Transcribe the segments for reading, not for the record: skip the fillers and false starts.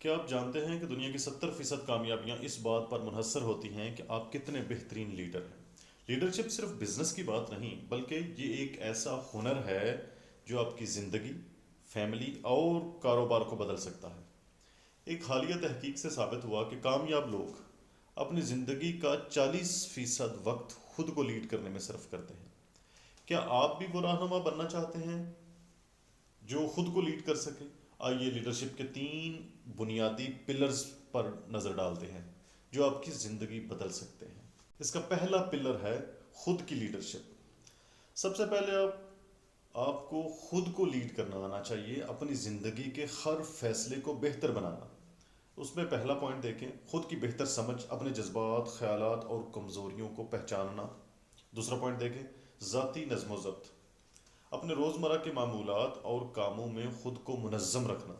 کیا آپ جانتے ہیں کہ دنیا کی 70% کامیابیاں اس بات پر منحصر ہوتی ہیں کہ آپ کتنے بہترین لیڈر ہیں؟ لیڈرشپ صرف بزنس کی بات نہیں بلکہ یہ ایک ایسا ہنر ہے جو آپ کی زندگی، فیملی اور کاروبار کو بدل سکتا ہے۔ ایک حالیہ تحقیق سے ثابت ہوا کہ کامیاب لوگ اپنی زندگی کا 40% وقت خود کو لیڈ کرنے میں صرف کرتے ہیں۔ کیا آپ بھی وہ رہنما بننا چاہتے ہیں جو خود کو لیڈ کر سکے؟ آئیے لیڈرشپ کے 3 بنیادی پلرز پر نظر ڈالتے ہیں جو آپ کی زندگی بدل سکتے ہیں۔ اس کا پہلا پلر ہے خود کی لیڈرشپ۔ سب سے پہلے آپ کو خود کو لیڈ کرنا آنا چاہیے، اپنی زندگی کے ہر فیصلے کو بہتر بنانا۔ اس میں پہلا پوائنٹ دیکھیں، خود کی بہتر سمجھ، اپنے جذبات، خیالات اور کمزوریوں کو پہچاننا۔ دوسرا پوائنٹ دیکھیں، ذاتی نظم و ضبط، اپنے روزمرہ کے معمولات اور کاموں میں خود کو منظم رکھنا۔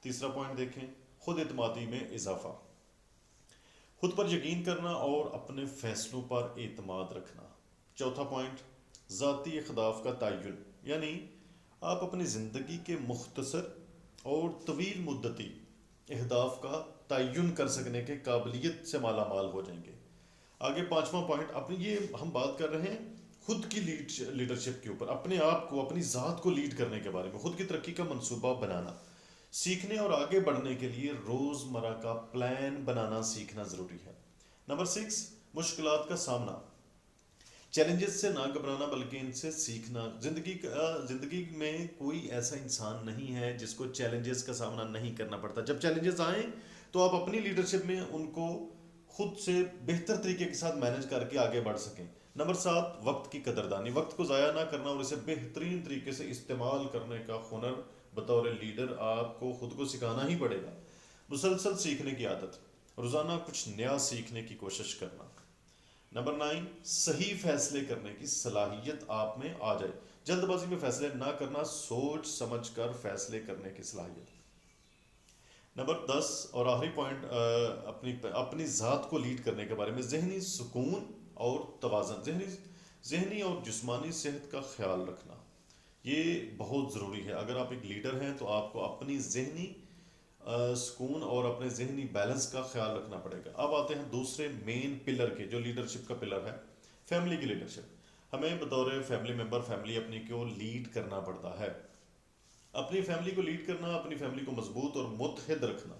تیسرا پوائنٹ دیکھیں، خود اعتمادی میں اضافہ، خود پر یقین کرنا اور اپنے فیصلوں پر اعتماد رکھنا۔ چوتھا پوائنٹ، ذاتی اہداف کا تعین، یعنی آپ اپنی زندگی کے مختصر اور طویل مدتی اہداف کا تعین کر سکنے کے قابلیت سے مالا مال ہو جائیں گے۔ آگے پانچواں پوائنٹ، اپنی یہ ہم بات کر رہے ہیں خود کی لیڈرشپ کے اوپر، اپنے آپ کو، اپنی ذات کو لیڈ کرنے کے بارے میں، خود کی ترقی کا منصوبہ بنانا، سیکھنے اور آگے بڑھنے کے لیے روزمرہ کا پلان بنانا سیکھنا ضروری ہے۔ نمبر 6، مشکلات کا سامنا، چیلنجز سے نہ گھبرانا بلکہ ان سے سیکھنا۔ زندگی میں کوئی ایسا انسان نہیں ہے جس کو چیلنجز کا سامنا نہیں کرنا پڑتا۔ جب چیلنجز آئیں تو آپ اپنی لیڈرشپ میں ان کو خود سے بہتر طریقے کے ساتھ مینج کر کے آگے بڑھ سکیں۔ نمبر 7، وقت کی قدردانی، وقت کو ضائع نہ کرنا اور اسے بہترین طریقے سے استعمال کرنے کا ہنر بطور لیڈر آپ کو خود کو سکھانا ہی پڑے گا۔ مسلسل سیکھنے کی عادت، روزانہ کچھ نیا سیکھنے کی کوشش کرنا۔ نمبر 9، صحیح فیصلے کرنے کی صلاحیت آپ میں آ جائے، جلد بازی میں فیصلے نہ کرنا، سوچ سمجھ کر فیصلے کرنے کی صلاحیت۔ نمبر 10 اور آخری پوائنٹ، اپنی ذات کو لیڈ کرنے کے بارے میں، ذہنی سکون اور توازن، ذہنی اور جسمانی صحت کا خیال رکھنا، یہ بہت ضروری ہے۔ اگر آپ ایک لیڈر ہیں تو آپ کو اپنی ذہنی سکون اور اپنے ذہنی بیلنس کا خیال رکھنا پڑے گا۔ اب آتے ہیں دوسرے مین پلر کے، جو لیڈرشپ کا پلر ہے، فیملی کی لیڈرشپ۔ ہمیں بطور فیملی ممبر فیملی اپنی کو لیڈ کرنا پڑتا ہے۔ اپنی فیملی کو لیڈ کرنا، اپنی فیملی کو مضبوط اور متحد رکھنا،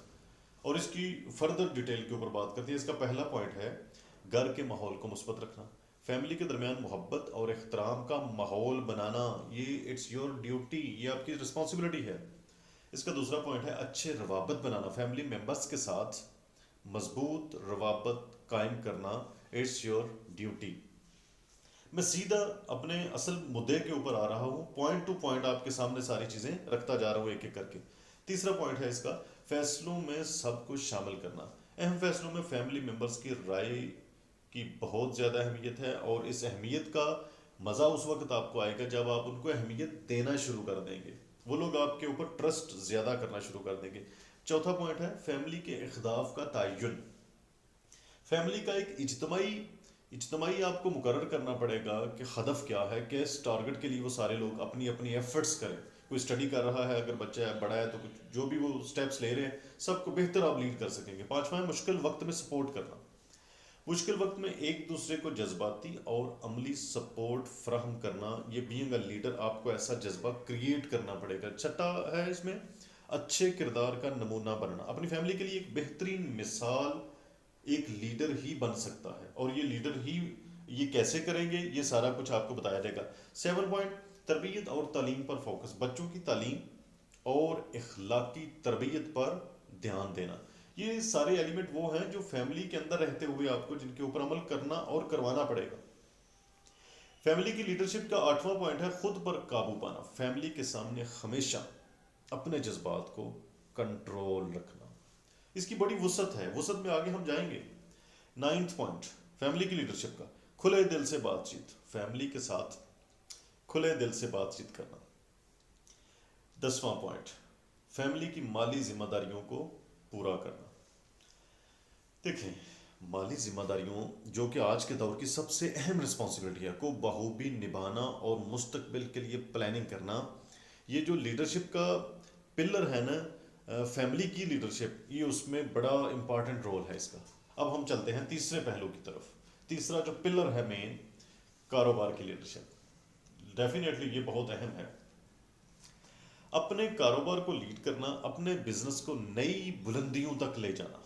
اور اس کی فردر ڈیٹیل کے اوپر بات کرتے ہیں۔ اس کا پہلا پوائنٹ ہے گھر کے ماحول کو مثبت رکھنا، فیملی کے درمیان محبت اور احترام کا ماحول بنانا، یہ اٹس یور ڈیوٹی، یہ آپ کی رسپانسبلٹی ہے۔ اس کا دوسرا پوائنٹ ہے اچھے روابط بنانا، فیملی ممبرس کے ساتھ مضبوط روابط قائم کرنا، اٹس یور ڈیوٹی۔ میں سیدھا اپنے اصل مدعے کے اوپر آ رہا ہوں، پوائنٹ ٹو پوائنٹ آپ کے سامنے ساری چیزیں رکھتا جا رہا ہوں ایک ایک کر کے۔ تیسرا پوائنٹ ہے اس کا، فیصلوں میں سب کچھ شامل کرنا، اہم فیصلوں میں فیملی ممبرس کی رائے کی بہت زیادہ اہمیت ہے، اور اس اہمیت کا مزہ اس وقت آپ کو آئے گا جب آپ ان کو اہمیت دینا شروع کر دیں گے، وہ لوگ آپ کے اوپر ٹرسٹ زیادہ کرنا شروع کر دیں گے۔ چوتھا پوائنٹ ہے فیملی کے اہداف کا تعین، فیملی کا ایک اجتماعی آپ کو مقرر کرنا پڑے گا کہ ہدف کیا ہے، کس ٹارگٹ کے لیے وہ سارے لوگ اپنی اپنی ایفرٹس کریں۔ کوئی اسٹڈی کر رہا ہے، اگر بچہ ہے بڑا ہے تو کچھ جو بھی وہ سٹیپس لے رہے ہیں سب کو بہتر آپ لیڈ کر سکیں گے۔ پانچواں ہے مشکل وقت میں سپورٹ کرنا، مشکل وقت میں ایک دوسرے کو جذباتی اور عملی سپورٹ فراہم کرنا، یہ بینگ اے لیڈر آپ کو ایسا جذبہ کریٹ کرنا پڑے گا۔ چھٹا ہے اس میں اچھے کردار کا نمونہ بننا، اپنی فیملی کے لیے ایک بہترین مثال ایک لیڈر ہی بن سکتا ہے، اور یہ لیڈر ہی یہ کیسے کریں گے یہ سارا کچھ آپ کو بتایا جائے گا۔ 7 پوائنٹ، تربیت اور تعلیم پر فوکس، بچوں کی تعلیم اور اخلاقی تربیت پر دھیان دینا، یہ سارے ایلیمنٹ وہ ہیں جو فیملی کے اندر رہتے ہوئے آپ کو جن کے اوپر عمل کرنا اور کروانا پڑے گا۔ فیملی کی لیڈرشپ کا 8واں پوائنٹ ہے خود پر قابو پانا، فیملی کے سامنے ہمیشہ اپنے جذبات کو کنٹرول رکھنا، اس کی بڑی وسعت ہے، وسعت میں آگے ہم جائیں گے۔ 9 پوائنٹ فیملی کی لیڈرشپ کا کھلے دل سے بات چیت، فیملی کے ساتھ کھلے دل سے بات چیت کرنا۔ 10واں پوائنٹ فیملی کی مالی ذمہ داریوں کو پورا کرنا۔ دیکھیں، مالی ذمہ داریوں جو کہ آج کے دور کی سب سے اہم رسپانسبلٹی ہے کو بخوبی نبھانا اور مستقبل کے لیے پلاننگ کرنا، یہ جو لیڈرشپ کا پلر ہے نا، فیملی کی لیڈرشپ، یہ اس میں بڑا امپارٹنٹ رول ہے اس کا۔ اب ہم چلتے ہیں تیسرے پہلو کی طرف۔ تیسرا جو پلر ہے مین، کاروبار کی لیڈرشپ، ڈیفینیٹلی یہ بہت اہم ہے۔ اپنے کاروبار کو لیڈ کرنا، اپنے بزنس کو نئی بلندیوں تک لے جانا،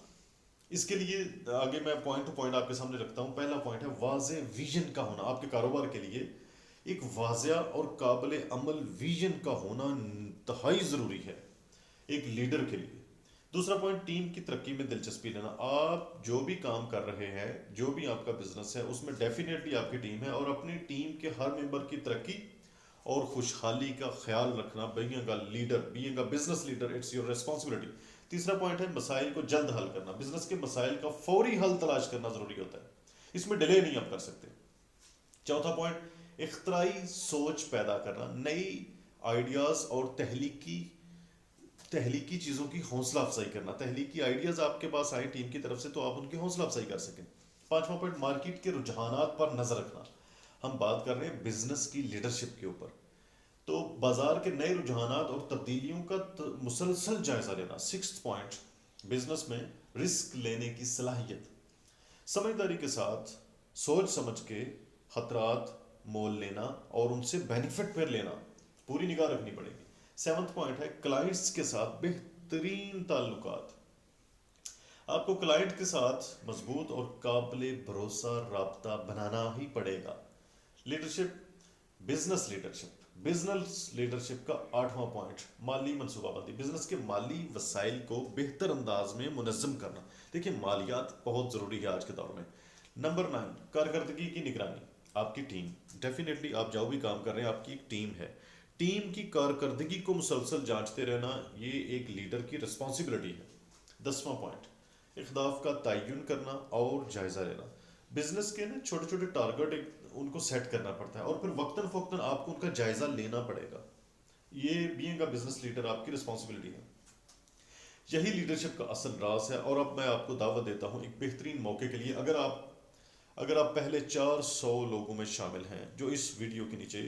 اس کے لیے آگے میں پوائنٹ ٹو پوائنٹ آپ کے سامنے رکھتا ہوں۔ پہلا پوائنٹ ہے واضح ویژن کا ہونا۔ آپ کے کاروبار کے لیے ایک واضح اور قابل عمل ویژن کا ہونا انتہائی ضروری ہے ایک لیڈر کے لیے۔ دوسرا پوائنٹ، ٹیم کی ترقی میں دلچسپی لینا۔ آپ جو بھی کام کر رہے ہیں، جو بھی آپ کا بزنس ہے، اس میں ڈیفینیٹلی آپ کی ٹیم ہے، اور اپنی ٹیم کے ہر ممبر کی ترقی اور خوشحالی کا خیال رکھنا، being a leader, being a business leader, it's your responsibility. تیسرا پوائنٹ ہے مسائل کو جلد حل کرنا۔ بزنس کے مسائل کا فوری حل تلاش کرنا ضروری ہوتا ہے، اس میں ڈیلے نہیں آپ کر سکتے۔ چوتھا پوائنٹ، اختراعی سوچ پیدا کرنا، نئی آئیڈیاز اور تحلیقی چیزوں کی حوصلہ افزائی کرنا۔ تحلیقی آئیڈیاز آپ کے پاس آئیں ٹیم کی طرف سے تو آپ ان کی حوصلہ افزائی کر سکیں۔ پانچواں پوائنٹ، مارکیٹ کے رجحانات پر نظر رکھنا۔ ہم بات کر رہے ہیں بزنس کی لیڈرشپ کے اوپر، تو بازار کے نئے رجحانات اور تبدیلیوں کا مسلسل جائزہ لینا۔ سکسth پوائنٹ، بزنس میں رسک لینے کی صلاحیت، سمجھداری کے ساتھ سوچ سمجھ کے خطرات مول لینا اور ان سے بینیفٹ پھر لینا، پوری نگاہ رکھنی پڑے گی۔ 7واں پوائنٹ ہے کلائنٹس کے ساتھ بہترین تعلقات۔ آپ کو کلائنٹ کے ساتھ مضبوط اور قابل بھروسہ رابطہ بنانا ہی پڑے گا۔ لیڈرشپ، بزنس لیڈرشپ کا 8واں پوائنٹ، مالی منصوبہ بندی، بزنس کے مالی وسائل کو بہتر انداز میں منظم کرنا۔ دیکھیں مالیات بہت ضروری ہے آج کے دور میں۔ نمبر 9، کارکردگی کی نگرانی، آپ کی ٹیم، ڈیفینیٹلی آپ جو بھی کام کر رہے ہیں آپ کی ایک ٹیم ہے، ٹیم کی کارکردگی کو مسلسل جانچتے رہنا، یہ ایک لیڈر کی رسپانسبلٹی ہے۔ 10واں پوائنٹ، اہداف کا تعین کرنا اور جائزہ لینا۔ بزنس کے نا چھوٹے چھوٹے ٹارگٹ ان کو سیٹ کرنا پڑتا ہے، اور پھر وقتاً فوقتاً آپ کو ان کا جائزہ لینا پڑے گا۔ یہ بینگ اے بزنس لیڈر آپ کی رسپانسبلٹی ہے۔ یہی لیڈرشپ کا اصل راز ہے۔ اور اب میں آپ کو دعوت دیتا ہوں ایک بہترین موقع کے لیے۔ اگر آپ پہلے 400 لوگوں میں شامل ہیں جو اس ویڈیو کے نیچے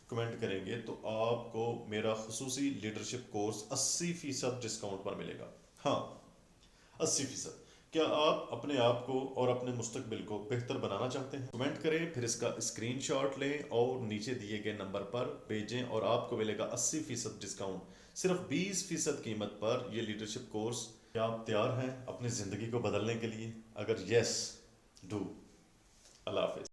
کمنٹ کریں گے، تو آپ کو میرا خصوصی لیڈرشپ کورس 80% ڈسکاؤنٹ پر ملے گا۔ ہاں، 80%۔ کیا آپ اپنے آپ کو اور اپنے مستقبل کو بہتر بنانا چاہتے ہیں؟ کمنٹ کریں، پھر اس کا اسکرین شاٹ لیں اور نیچے دیے گئے نمبر پر بھیجیں، اور آپ کو ملے گا 80% ڈسکاؤنٹ صرف 20% قیمت پر یہ لیڈرشپ کورس۔ کیا آپ تیار ہیں اپنی زندگی کو بدلنے کے لیے؟ اگر یس، ڈو۔ اللہ حافظ۔